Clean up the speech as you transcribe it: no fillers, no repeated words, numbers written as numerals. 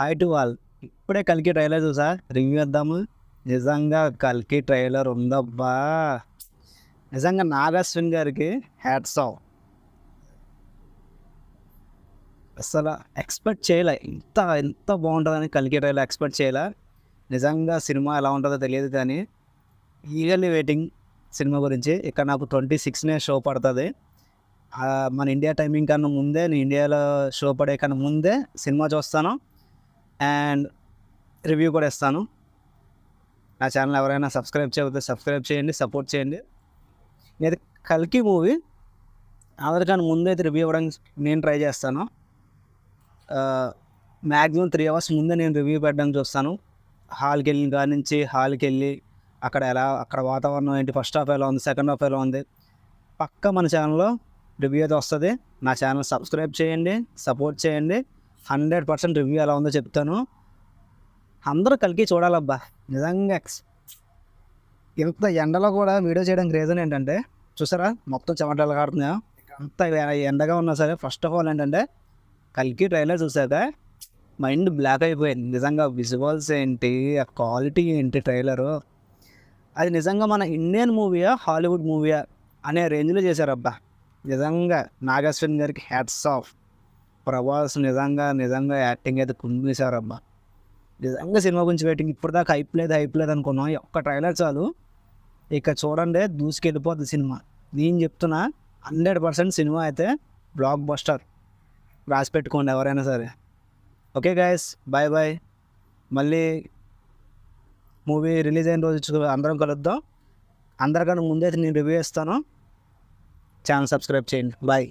Hi to all. ఇప్పుడే 'కల్కి' trailer చూసా. రివ్యూ ఇద్దాము. నిజంగా 'కల్కి' ట్రైలర్ ఉందబ్బా! నిజంగా 'నాగ్ అశ్విన్' గారికి హ్యాట్స్ ఆఫ్. అస్సల ఎక్స్‌పెక్ట్ చేయలే. ఇంత బావుంటదని 'కల్కి' ట్రైలర్ ఎక్స్‌పెక్ట్ చేయలే. నిజంగా సినిమా ఎలా ఉంటదో తెలియదు కానీ ఈగర్లీ వెయిటింగ్ సినిమా గురించి. ఇక్కడ నాకు 26నే షో పడతది. మన ఇండియా టైమింగ్ కన్నా ముందే, నేను ఇండియాలో షో పడే కన్నా ముందే సినిమా చూస్తాను. అండ్ రివ్యూ కూడా ఇస్తాను. నా ఛానల్ ఎవరైనా సబ్స్క్రైబ్ చేయకపోతే సబ్స్క్రైబ్ చేయండి, సపోర్ట్ చేయండి. ఇది 'కల్కి' మూవీ అందరికన్నా ముందైతే రివ్యూ ఇవ్వడానికి నేను ట్రై చేస్తాను. మ్యాక్సిమం 3 అవర్స్ ముందే నేను రివ్యూ పెట్టడానికి చూస్తాను. హాల్‌కెళ్ళిన కాడి నుంచి హాల్‌కెళ్ళి అక్కడ వాతావరణం ఏంటి, ఫస్ట్ హాఫ్ ఎలా ఉంది, సెకండ్ హాఫ్ ఎలా ఉంది, పక్కా మన ఛానల్లో రివ్యూ అయితే వస్తుంది. నా ఛానల్ సబ్స్క్రైబ్ చేయండి, సపోర్ట్ చేయండి. 100% రివ్యూ ఎలా ఉందో చెప్తాను. అందరూ 'కల్కి' చూడాలబ్బా. నిజంగా ఇంత ఎండలో కూడా వీడియో చేయడానికి రీజన్ ఏంటంటే, చూసారా మొత్తం చెమటలు కారుతున్నాయా, అంత ఎండగా ఉన్నా సరే. ఫస్ట్ ఆఫ్ ఆల్ ఏంటంటే 'కల్కి' ట్రైలర్ చూసాక మైండ్ బ్లాక్ అయిపోయింది. నిజంగా విజువల్స్ ఏంటి, ఆ క్వాలిటీ ఏంటి, ట్రైలరు అది నిజంగా మన ఇండియన్ మూవీయా, హాలీవుడ్ మూవీయా అనే రేంజ్లో చేశారబ్బా. నిజంగా 'నాగ్ అశ్విన్' గారికి హ్యాట్స్ ఆఫ్. ప్రభాస్ నిజంగా యాక్టింగ్ అయితే కుంగేశారబ్బా. నిజంగా సినిమా గురించి వెయిటింగ్. ఇప్పటిదాకా హైప్ లేదు అనుకున్నాం. ఒక్క ట్రైలర్ చాలు, ఇక చూడండి దూసుకెళ్ళిపోతుంది సినిమా. నేను చెప్తున్నా 100% సినిమా అయితే బ్లాక్ బస్టర్. రాసి పెట్టుకోండి ఎవరైనా సరే. Okay guys, bye. మళ్ళీ మూవీ రిలీజ్ అయిన రోజు అందరం కలుద్దాం. అందరికన్నా ముందైతే నేను రివ్యూ ఇస్తాను. ఛానల్ సబ్స్క్రైబ్ చేయండి. బాయ్.